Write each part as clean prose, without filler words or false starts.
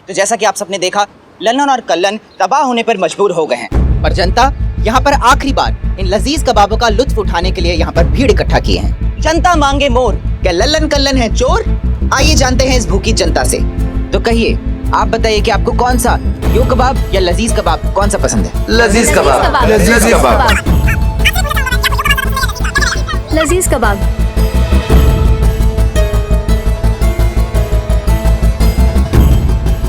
तो जैसा कि आप सबने देखा, लल्लन और कल्लन तबाह होने पर मजबूर हो गए हैं, पर जनता यहाँ पर आखिरी बार इन लजीज कबाबों का लुत्फ उठाने के लिए यहाँ पर भीड़ इकट्ठा किए हैं। जनता मांगे मोर, क्या लल्लन कल्लन है चोर? आइए जानते हैं इस भूखी जनता से। तो कहिए, आप बताइए कि आपको कौन सा यो कबाब या लजीज कबाब कौन सा पसंद है? लजीज कबाब। लजीज कबाब। लजीज कबाब।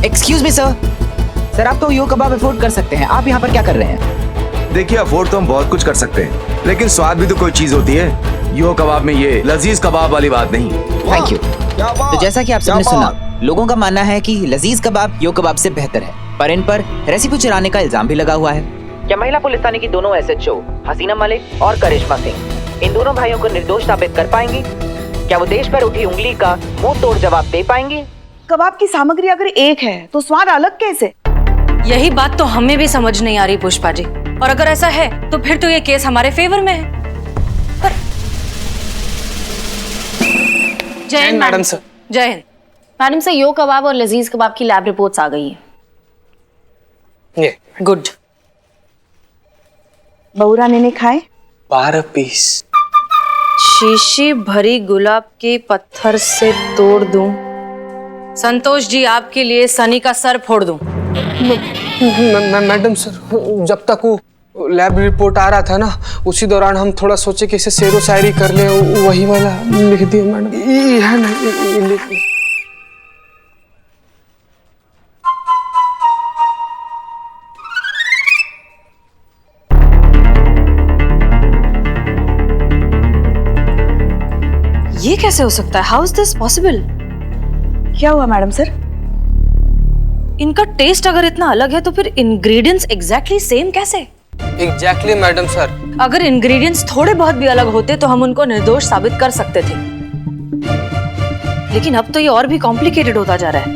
एक्सक्यूज मी सर, आप तो यो कबाब अफोर्ड कर सकते हैं, आप यहाँ पर क्या कर रहे हैं? देखिए, अफोर्ड तो हम बहुत कुछ कर सकते हैं, लेकिन स्वाद भी तो कोई चीज होती है। यो कबाब में ये लजीज कबाब वाली बात नहीं। Thank you. तो जैसा कि आप सबने सुना, लोगों का मानना है कि लजीज कबाब यो कबाब से बेहतर है, पर इन पर रेसिपी चुराने का इल्जाम भी लगा हुआ है। क्या महिला पुलिस थाने की दोनों एसएचओ हसीना मलिक और करिश्मा सिंह इन दोनों भाइयों को निर्दोष साबित कर पाएंगी? क्या वो देश पर उठी उंगली का मुंह तोड़ जवाब दे पाएंगी? कबाब की सामग्री अगर एक है तो स्वाद अलग कैसे? यही बात तो हमें भी समझ नहीं आ रही पुष्पा जी, और अगर ऐसा है तो फिर तो ये केस हमारे फेवर में है। पर जय हिंद मैडम सर। जय हिंद मैडम सर, यो कबाब और लजीज कबाब की लैब रिपोर्ट्स आ गई हैं। ये गुड। बहू रानी ने खाए 12 पीस। शीशी भरी गुलाब के पत्थर से तोड़ दूं, संतोष जी आपके लिए सनी का सर फोड़ दूं। मैडम सर, जब तक वो लैब रिपोर्ट आ रहा था ना, उसी दौरान हम थोड़ा सोचे कि इसे शेरो शायरी कर ले, वही वाला लिख दिया मैडम। ये है ना, ये लिख दिया। ये कैसे हो सकता है? How is this possible? क्या हुआ मैडम सर? इनका टेस्ट अगर इतना अलग है तो फिर इंग्रेडिएंट्स एग्जैक्टली सेम कैसे? Exactly madam sir. अगर इंग्रेडिएंट्स थोड़े बहुत भी अलग होते तो हम उनको निर्दोष साबित कर सकते थे, लेकिन अब तो ये और भी कॉम्प्लिकेटेड होता जा रहा है।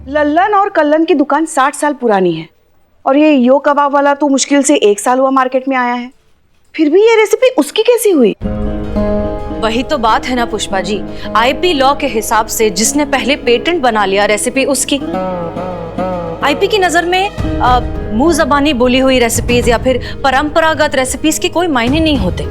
लल्लन और कल्लन की दुकान 60 साल पुरानी है, और ये यो कबाब वाला तो मुश्किल से 1 साल हुआ मार्केट में आया है। फिर भी ये रेसिपी उसकी कैसी हुई? वही तो बात है ना पुष्पा जी, आईपी लॉ के हिसाब से जिसने पहले पेटेंट बना लिया रेसिपी उसकी। आईपी की नजर में मुंह जबानी बोली हुई रेसिपीज या फिर परंपरागत रेसिपीज के कोई मायने नहीं होते,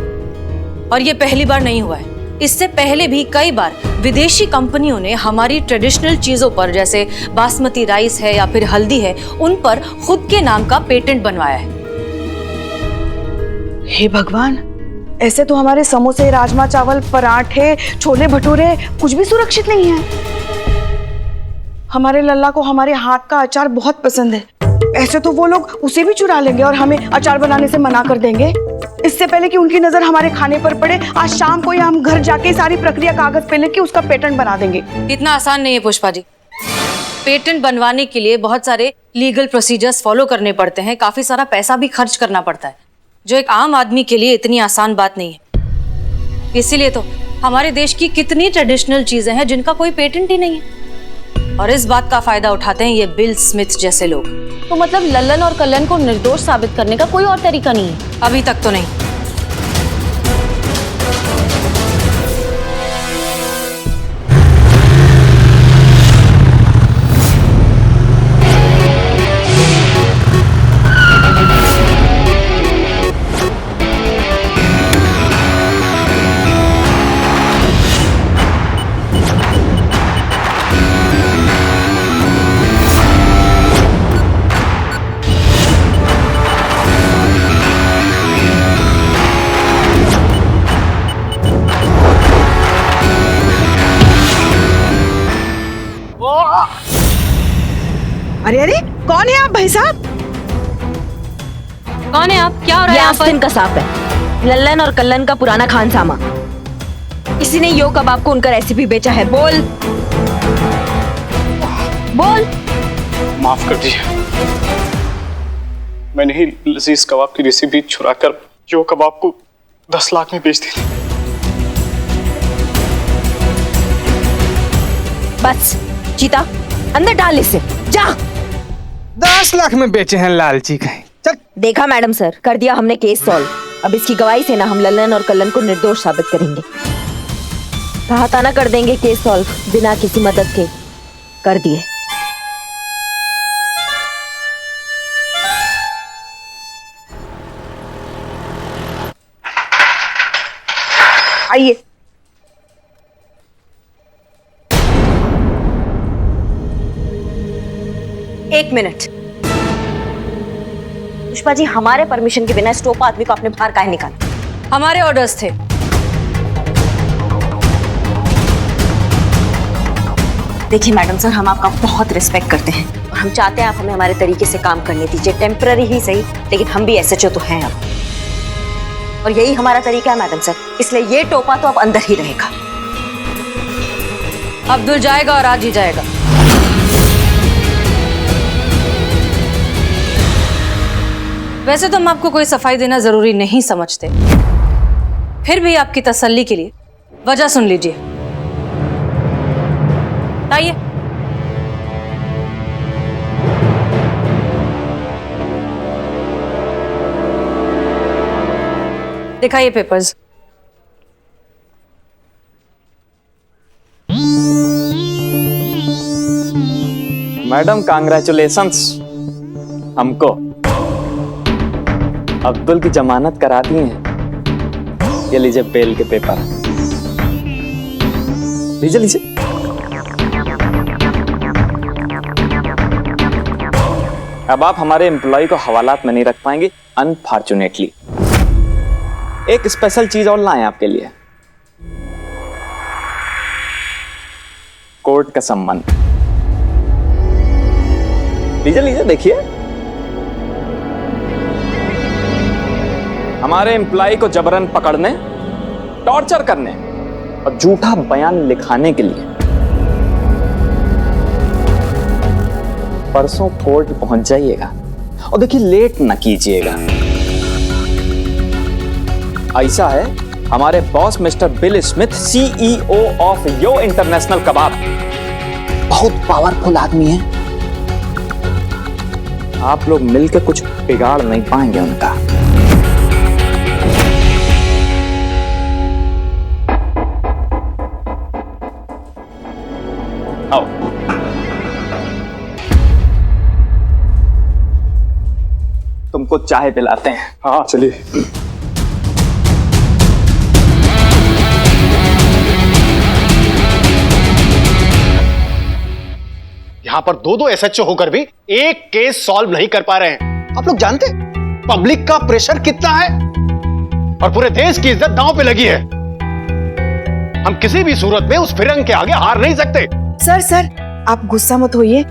और ये पहली बार नहीं हुआ है। इससे पहले भी कई बार विदेशी कंपनियों ने हमारी ट्रेडिशनल चीजों पर, जैसे बासमती राइस है या फिर हल्दी है, उन पर खुद के नाम का पेटेंट बनवाया है। हे भगवान, ऐसे तो हमारे समोसे, राजमा चावल, पराठे, छोले भटूरे कुछ भी सुरक्षित नहीं है। हमारे लल्ला को हमारे हाथ का अचार बहुत पसंद है, ऐसे तो वो लोग उसे भी चुरा लेंगे और हमें अचार बनाने से मना कर देंगे। इससे पहले कि उनकी नजर हमारे खाने पर पड़े, आज शाम को ही हम घर जाके सारी प्रक्रिया कागज पे लेके उसका पेटेंट बना देंगे। इतना आसान नहीं है पुष्पा जी। पेटेंट बनवाने के लिए बहुत सारे लीगल प्रोसीजर्स फॉलो करने पड़ते हैं, काफी सारा पैसा भी खर्च करना पड़ता है, जो एक आम आदमी के लिए इतनी आसान बात नहीं है। इसीलिए तो हमारे देश की कितनी ट्रेडिशनल चीजें हैं जिनका कोई पेटेंट ही नहीं है, और इस बात का फायदा उठाते हैं ये बिल स्मिथ जैसे लोग। तो मतलब लल्लन और कल्लन को निर्दोष साबित करने का कोई और तरीका नहीं है? अभी तक तो नहीं। अरे अरे, कौन है आप भाई साहब? कौन है आप? क्या हो रहा है ये यहाँ पर? आस्तीन का सांप है, लल्लन और कल्लन का पुराना खानसामा। इसी ने यो कबाब को उनका रेसिपी बेचा है। बोल बोल। माफ कर दीजिए, मैंने ही लजीज कबाब की रेसिपी चुराकर यो कबाब को 10 लाख में बेच दी। बस चीता, अंदर डाल इसे, जा। 10 लाख में बेचे हैं लालची कहीं। चल। देखा मैडम सर, कर दिया हमने केस सॉल्व। अब इसकी गवाही से ना हम लल्लन और कल्लन को निर्दोष साबित करेंगे। कहा था ना कर देंगे केस सॉल्व बिना किसी मदद के, कर दिए। आइए। एक मिनट पुष्पा जी, हमारे परमिशन के बिना इस टोपा आदमी को आपने बाहर काहे निकाला? हमारे ऑर्डर्स थे। देखिए मैडम सर, हम आपका बहुत रिस्पेक्ट करते हैं और हम चाहते हैं आप हमें हमारे तरीके से काम करने दीजिए, टेम्पररी ही सही, लेकिन हम भी एसएचओ तो हैं अब, और यही हमारा तरीका है मैडम सर, इसलिए ये टोपा तो अब अंदर ही रहेगा। अब्दुल जाएगा और आज ही जाएगा। वैसे तो हम आपको कोई सफाई देना जरूरी नहीं समझते, फिर भी आपकी तसल्ली के लिए वजह सुन लीजिए। आइए। दिखाइए पेपर्स। मैडम कांग्रेचुलेशंस, हमको अब्दुल की जमानत करा दी है। ये लीजिए बेल के पेपर, लीजिए लीजिए। अब आप हमारे एम्प्लॉय को हवालात में नहीं रख पाएंगे अनफॉर्चुनेटली। एक स्पेशल चीज और लाए आपके लिए, कोर्ट का संबंध। लीजिए लीजिए देखिए। हमारे एम्प्लॉय को जबरन पकड़ने, टॉर्चर करने और झूठा बयान लिखाने के लिए परसों कोर्ट पहुंच जाइएगा, और देखिए लेट न कीजिएगा। ऐसा है, हमारे boss mister Bill Smith, CEO of Yo International Kebab, बहुत पावरफुल आदमी है। आप लोग मिलकर कुछ बिगाड़ नहीं पाएंगे उनका। आओ। तुमको चाय पिलाते हैं। हाँ चलिए। यहाँ पर दो एसएचओ होकर भी एक केस सॉल्व नहीं कर पा रहे हैं। आप लोग जानते पब्लिक का प्रेशर कितना है और पूरे देश की इज्जत दांव पे लगी है। हम किसी भी सूरत में उस फिरंग के आगे हार नहीं सकते। सर आप गुस्सा मत होइए,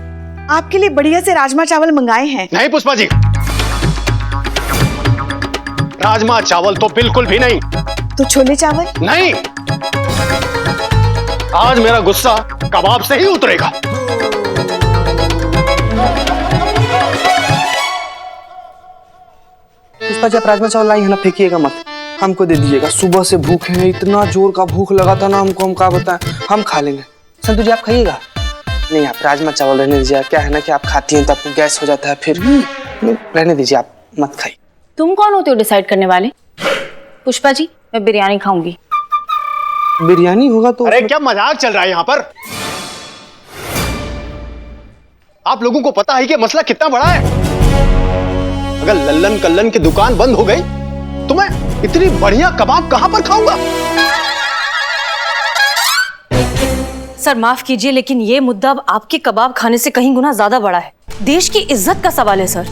आपके लिए बढ़िया से राजमा चावल मंगाए हैं। नहीं पुष्पा जी, राजमा चावल तो बिल्कुल भी नहीं। तो छोले चावल? नहीं, आज मेरा गुस्सा कबाब से ही उतरेगा। पुष्पा जी, आप राजमा चावल लाई है ना, फेंकिएगा मत, हमको दे दीजिएगा। सुबह से भूखे हैं, इतना जोर का भूख लगा था ना हमको, हम क्या बताएं, हम खा लेंगे। संतु जी आप खाइएगा? नहीं, आप राजमा चावल रहने दीजिए। क्या है ना कि आप खाती हैं तो आपको गैस हो जाता है, फिर रहने दीजिए, आप मत खाइए। तुम कौन होते हो डिसाइड करने वाले? पुष्पा जी, मैं बिरयानी खाऊंगी। बिरयानी होगा तो? अरे क्या मजाक चल रहा है यहाँ पर? आप लोगों को पता है कि मसला कितना बड़ा है? अगर लल्लन कल्लन की दुकान बंद हो गई तो मैं इतनी बढ़िया कबाब कहां पर खाऊंगा? सर माफ कीजिए, लेकिन ये मुद्दा अब आपके कबाब खाने से कहीं गुना ज्यादा बड़ा है। देश की इज्जत का सवाल है सर,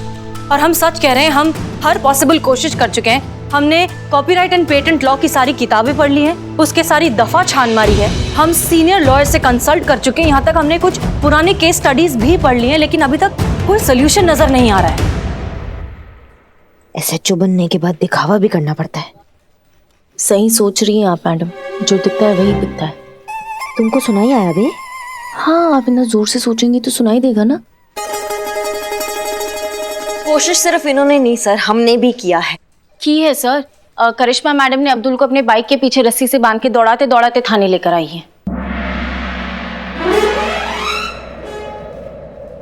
और हम सच कह रहे हैं, हम हर पॉसिबल कोशिश कर चुके हैं। हमने कॉपीराइट एंड पेटेंट लॉ की सारी किताबें पढ़ ली हैं, उसके सारी दफा छान मारी है। हम सीनियर लॉयर से कंसल्ट कर चुके हैं, यहाँ तक हमने कुछ पुराने केस स्टडीज भी पढ़ ली हैं, लेकिन अभी तक कोई सोल्यूशन नजर नहीं आ रहा है। एसएचओ बनने के बाद दिखावा भी करना पड़ता है। सही सोच रही हैं आप मैडम, जो दिखता है वही दिखता है। तुमको सुनाई आया बे? हाँ, आप इतना जोर से सोचेंगी तो सुनाई देगा ना। कोशिश सिर्फ इन्होंने नहीं सर, हमने भी किया है। की है सर। करिश्मा मैडम ने अब्दुल को अपने बाइक के पीछे रस्सी से बांध के दौड़ाते दौड़ाते थाने लेकर आई है।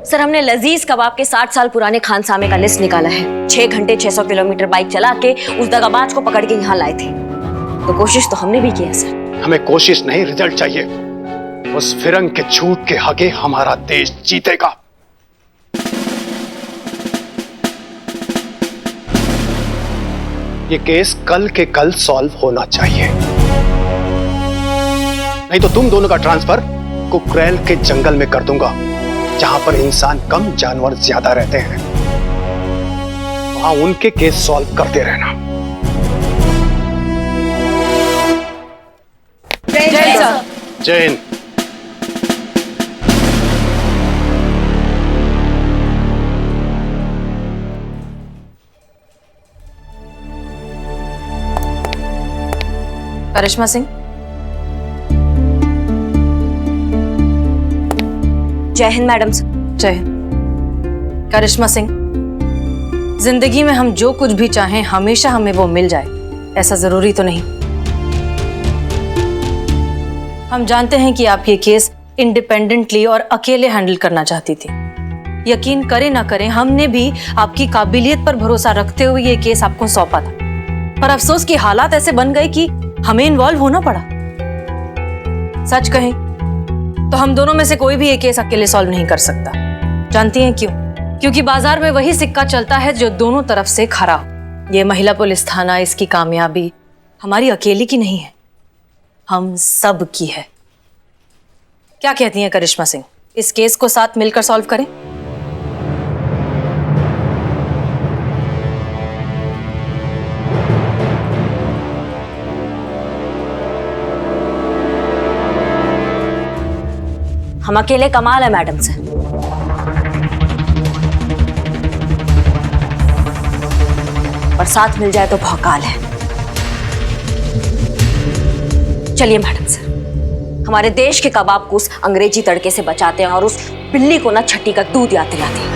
सर हमने लजीज कबाब के 60 साल पुराने खानसामे का लिस्ट निकाला है। 6 घंटे 600 किलोमीटर बाइक चला के उस दगाबाज को पकड़ के यहाँ लाए थे। तो कोशिश तो हमने भी की है सर। हमें कोशिश नहीं, रिजल्ट चाहिए। उस फिरंग के झूठ के आगे हमारा देश जीतेगा। ये केस कल के कल सॉल्व होना चाहिए। नहीं तो तुम दोनों का ट्रांसफर कुकरेल के जंगल में कर दूंगा, जहां पर इंसान कम जानवर ज्यादा रहते हैं। वहां उनके केस सॉल्व करते रहना। जय हिंद। करिश्मा सिंह। जय हिंद मैडम सर। जय हिंद। करिश्मा सिंह, जिंदगी में हम जो कुछ भी चाहें हमेशा हमें वो मिल जाए, ऐसा जरूरी तो नहीं। हम जानते हैं कि आप ये केस इंडिपेंडेंटली और अकेले हैंडल करना चाहती थी। यकीन करें ना करें, हमने भी आपकी काबिलियत पर भरोसा रखते हुए ये केस आपको सौंपा था, पर अफसोस कि हालात ऐसे बन गए कि हमें इन्वॉल्व होना पड़ा। सच कहें तो हम दोनों में से कोई भी ये केस अकेले सॉल्व नहीं कर सकता। जानती हैं क्यों? क्योंकि बाजार में वही सिक्का चलता है जो दोनों तरफ से खरा हो। ये महिला पुलिस थाना, इसकी कामयाबी हमारी अकेली की नहीं है, हम सब की है। क्या कहती हैं करिश्मा सिंह, इस केस को साथ मिलकर सॉल्व करें? हम अकेले कमाल है मैडम सर, और साथ मिल जाए तो भौकाल है। चलिए मैडम सर, हमारे देश के कबाब को उस अंग्रेजी तड़के से बचाते हैं और उस बिल्ली को ना छठी का दूध याद दिलाते हैं।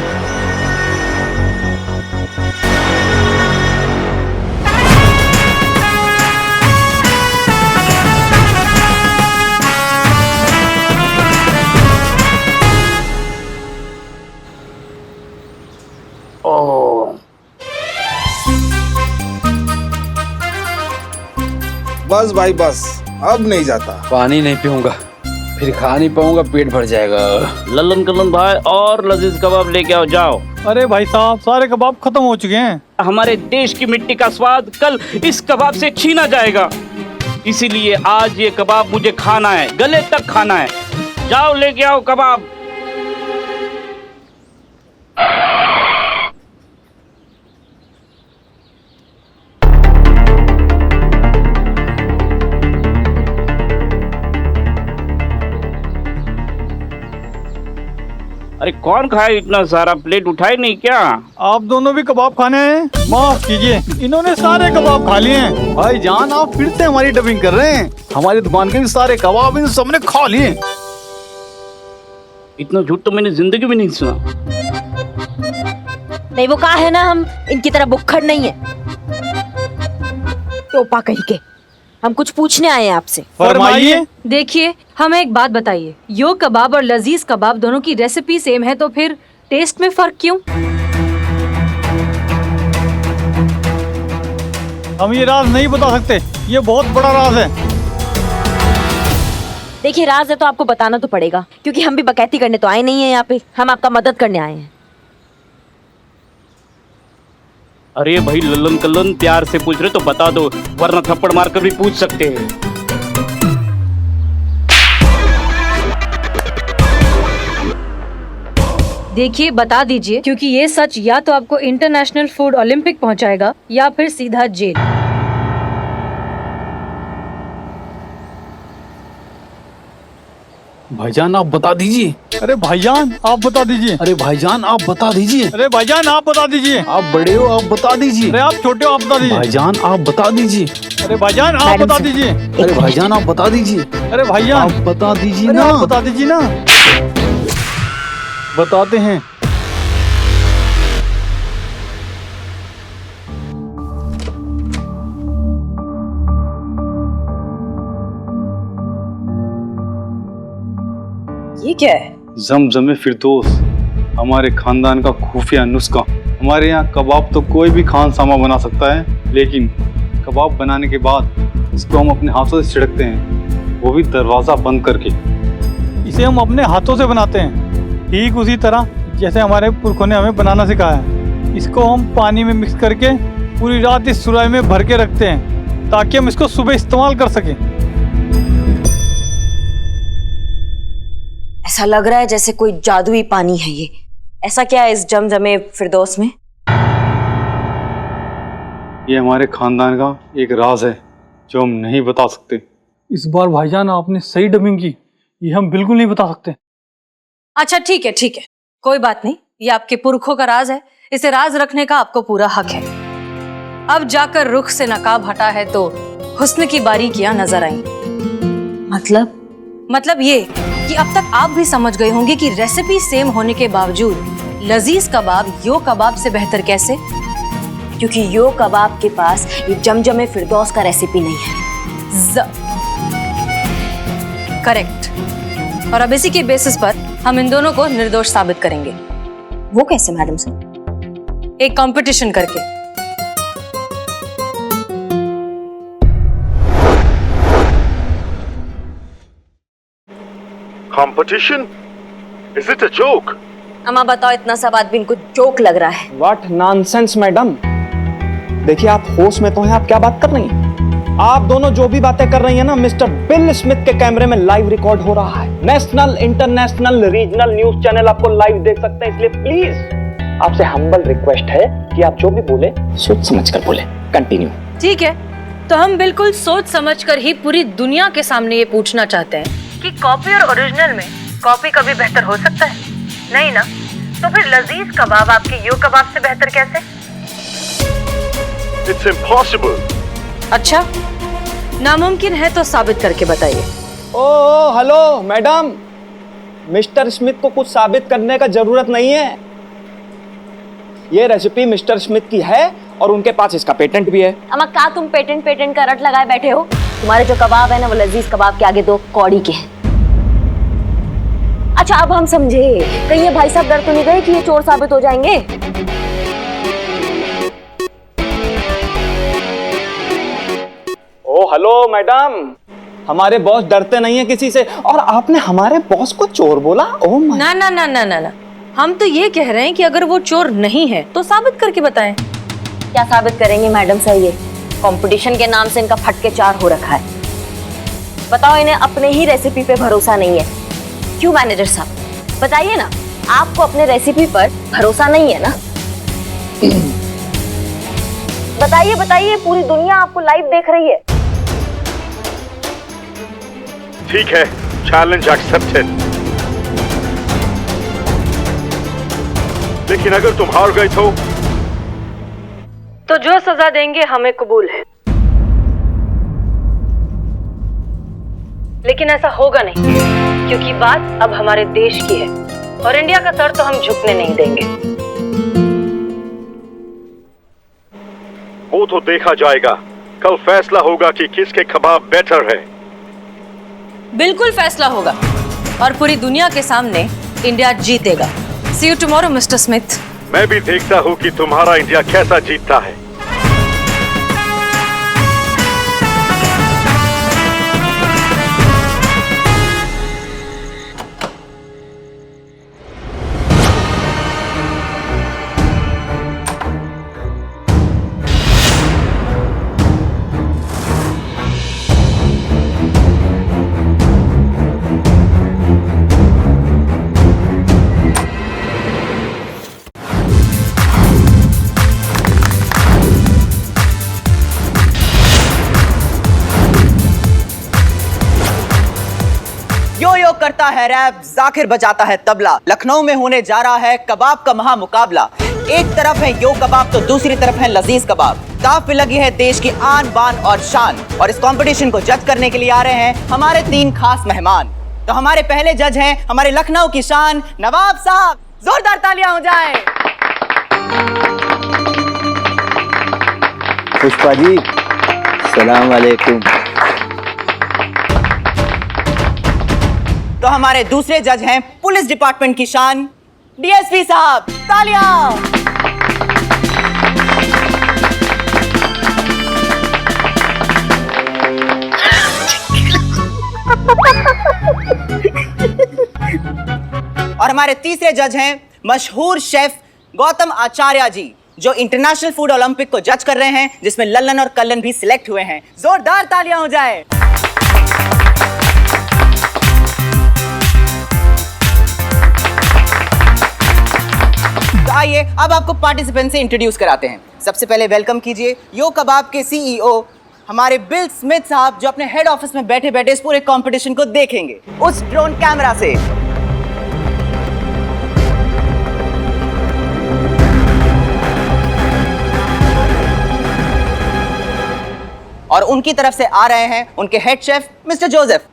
बस भाई बस, अब नहीं जाता। पानी नहीं पीऊंगा, फिर खा नहीं पाऊंगा, पेट भर जाएगा। लल्लन कल्लन भाई और लजीज कबाब लेके आओ, जाओ। अरे भाई साहब, सारे कबाब खत्म हो चुके हैं। हमारे देश की मिट्टी का स्वाद कल इस कबाब से छीना जाएगा, इसीलिए आज ये कबाब मुझे खाना है, गले तक खाना है। जाओ लेके आओ कबाब। अरे कौन खाए इतना सारा? प्लेट उठाए नहीं क्या? आप दोनों भी कबाब खाने हैं? माफ कीजिए, इन्होंने सारे कबाब खा लिए हैं। भाई जान, आप फिर से हमारी डबिंग कर रहे हैं। हमारी दुकान के भी सारे कबाब इन सबने खा लिए। इतना झूठ तो मैंने जिंदगी में नहीं सुना। नहीं, वो कहा है ना, हम इनकी तरह बुक्खड़ नहीं है। टोपा कहीं के। हम कुछ पूछने आए हैं आपसे। फरमाइए। देखिए, हमें एक बात बताइए, यो कबाब और लजीज कबाब दोनों की रेसिपी सेम है, तो फिर टेस्ट में फर्क क्यों? हम ये राज नहीं बता सकते, ये बहुत बड़ा राज है। देखिए, राज है तो आपको बताना तो पड़ेगा, क्योंकि हम भी बकैती करने तो आए नहीं है यहाँ पे, हम आपका मदद करने आए हैं। अरे भाई लल्लन कल्लन, प्यार से पूछ रहे तो बता दो, वरना थप्पड़ मारकर भी पूछ सकते हैं। देखिए, बता दीजिए, क्योंकि ये सच या तो आपको इंटरनेशनल फूड ओलंपिक पहुंचाएगा या फिर सीधा जेल। भाईजान आप बता दीजिए। अरे भाईजान आप बता दीजिए। अरे भाईजान आप बता दीजिए। अरे भाईजान आप बता दीजिए। आप बड़े हो, आप बता दीजिए। अरे आप छोटे हो, आप बता दीजिए। भाईजान आप बता दीजिए। अरे भाईजान आप बता दीजिए। अरे भाईजान आप बता दीजिए। अरे भाईजान आप बता दीजिए अरे ना। आप बता दीजिए ना। बताते हैं। ये क्या है? ज़मज़म फिरदौस, हमारे खानदान का खुफिया नुस्खा। हमारे यहाँ कबाब तो कोई भी खानसामा बना सकता है, लेकिन कबाब बनाने के बाद इसको हम अपने हाथों से छिड़कते हैं, वो भी दरवाज़ा बंद करके। इसे हम अपने हाथों से बनाते हैं, ठीक उसी तरह जैसे हमारे पुरखों ने हमें बनाना सिखाया है। इसको हम पानी में मिक्स करके पूरी रात इस सुराही में भर के रखते हैं, ताकि हम इसको सुबह इस्तेमाल कर सकें। ऐसा लग रहा है जैसे कोई जादुई पानी है ये। ऐसा क्या है इस जमजमे फिरदौस में? ये हमारे खानदान का एक राज है जो हम नहीं बता सकते। इस बार भाईजान आपने सही डबिंग की, ये हम बिल्कुल नहीं बता सकते। अच्छा ठीक है, कोई बात नहीं, ये आपके पुरखों का राज है, इसे राज रखने का आपको पूरा हक है। अब जाकर रुख से नकाब हटा है तो हुस्न की बारीकियां नजर आई। मतलब ये कि अब तक आप भी समझ गए होंगे कि रेसिपी सेम होने के बावजूद लजीज कबाब यो कबाब से बेहतर कैसे? क्योंकि यो कबाब के पास ये जमजमे फिरदौस का रेसिपी नहीं है। करेक्ट। और अब इसी के बेसिस पर हम इन दोनों को निर्दोष साबित करेंगे। वो कैसे मैडम सर? एक कंपटीशन करके। Competition? Is it a joke? अम्मा बताओ, इतना सब आदमी इनको जोक लग रहा है। What nonsense madam. देखिए आप होश में तो हैं, आप क्या बात कर रही हैं? आप दोनों जो भी बातें कर रही हैं ना, मिस्टर बिल स्मिथ के कैमरे में लाइव रिकॉर्ड हो रहा है। National, international, regional news channel आपको लाइव देख सकते हैं, इसलिए प्लीज आपसे हम्बल रिक्वेस्ट है कि आप जो भी बोले सोच समझ कर बोले। कंटिन्यू। ठीक है, तो हम बिल्कुल सोच समझकर ही पूरी दुनिया के सामने ये पूछना चाहते हैं कि कॉपी और ओरिजिनल में कॉपी कभी बेहतर हो सकता है? नहीं ना? तो फिर लजीज कबाब आपके यो कबाब से बेहतर कैसे? It's impossible. अच्छा, नामुमकिन है तो साबित करके बताइए। ओ हेलो मैडम, मिस्टर स्मिथ को कुछ साबित करने का जरूरत नहीं है। ये रेसिपी मिस्टर स्मिथ की है और उनके पास इसका पेटेंट भी है। अम्मा क्या तुम पेटेंट का रट लगाए बैठे हो? तुम्हारे जो कबाब है ना, वो लजीज कबाब के आगे दो कौड़ी के हैं। अच्छा अब हम समझे, कहीं ये भाई साहब डर तो नहीं गए कि ये चोर साबित हो जाएंगे? ओ हेलो मैडम, हमारे बॉस डरते नहीं है किसी से, और आपने हमारे बॉस को चोर बोला? ओ ना ना ना ना ना ना, हम तो ये कह रहे हैं कि अगर वो चोर नहीं है तो साबित करके बताएं। क्या साबित करेंगे मैडम सर? ये कंपटीशन के नाम से इनका फटके चार हो रखा है। बताओ, इन्हें अपने ही रेसिपी पे भरोसा नहीं है। क्यों मैनेजर साहब बताइए ना, आपको अपने रेसिपी पर भरोसा नहीं है ना? बताइए, पूरी दुनिया आपको लाइव देख रही है। ठीक है, चैलेंज एक्सेप्टेड। लेकिन अगर तुम हार गए तो जो सजा देंगे हमें कबूल है, लेकिन ऐसा होगा नहीं, क्योंकि बात अब हमारे देश की है और इंडिया का सर तो हम झुकने नहीं देंगे। वो तो देखा जाएगा, कल फैसला होगा कि किसके कबाब बेटर है। बिल्कुल फैसला होगा और पूरी दुनिया के सामने इंडिया जीतेगा। See you tomorrow, mister Smith. मैं भी देखता हूँ कि तुम्हारा इंडिया कैसा जीतता है। यो करता है रैप, जाकिर बजाता है तबला। लखनऊ में होने जा रहा है कबाब का महामुकाबला। एक तरफ है यो कबाब तो दूसरी तरफ है लजीज कबाब। दांव पे लगी है देश की आन बान और शान, और इस कंपटीशन को जज करने के लिए आ रहे हैं हमारे 3 खास मेहमान। तो हमारे पहले जज हैं हमारे लखनऊ की शान नवाब साहब। जोरदार तालियां हो जाए। पुष्पा जी, सलाम वालेकुम। तो हमारे दूसरे जज हैं पुलिस डिपार्टमेंट की शान डीएसपी साहब। तालियां। और हमारे तीसरे जज हैं मशहूर शेफ गौतम आचार्य जी, जो इंटरनेशनल फूड ओलंपिक को जज कर रहे हैं, जिसमें लल्लन और कल्लन भी सिलेक्ट हुए हैं। जोरदार तालियां हो जाए। तो आइए अब आपको पार्टिसिपेंट से इंट्रोड्यूस कराते हैं। सबसे पहले वेलकम कीजिए यो कबाब के सीईओ हमारे बिल स्मिथ साहब, जो अपने हेड ऑफिस में बैठे बैठे इस पूरे कंपटीशन को देखेंगे उस ड्रोन कैमरा से। और उनकी तरफ से आ रहे हैं उनके हेड शेफ मिस्टर जोसेफ।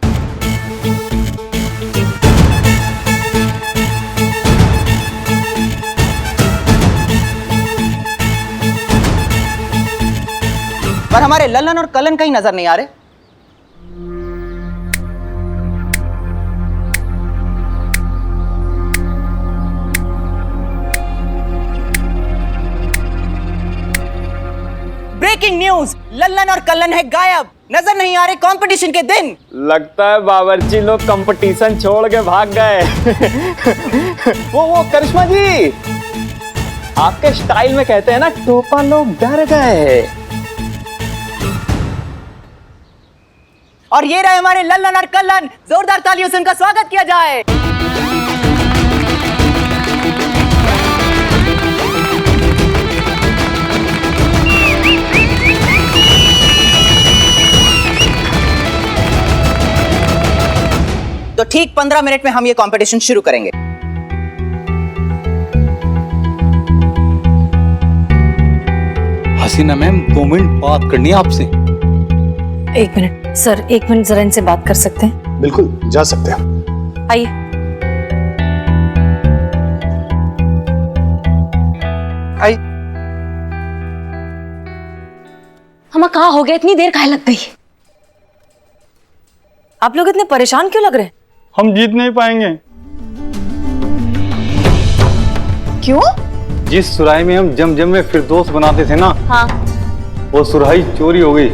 पर हमारे लल्लन और कलन कहीं नजर नहीं आ रहे। ब्रेकिंग न्यूज, लल्लन और कलन है गायब, नजर नहीं आ रहे कंपटीशन के दिन। लगता है बावर्ची लोग कंपटीशन छोड़ के भाग गए। वो करिश्मा जी, आपके स्टाइल में कहते हैं ना, टोपा लोग डर गए। और ये रहे हमारे लल्लन और कलन, जोरदार तालियों से उनका स्वागत किया जाए। तो ठीक 15 मिनट में हम ये कंपटीशन शुरू करेंगे। हसीना मैम, 2 मिनट बात करनी है आपसे। 1 मिनट सर, 1 मिनट जरा इनसे बात कर सकते हैं? बिल्कुल, जा सकते हैं। आइए। हमें कहाँ हो गया, इतनी देर काहे लग गई? आप लोग इतने परेशान क्यों लग रहे हैं? हम जीत नहीं पाएंगे। क्यों? जिस सुराही में हम जम में फिरदौस बनाते थे ना, हाँ, वो सुराही चोरी हो गई।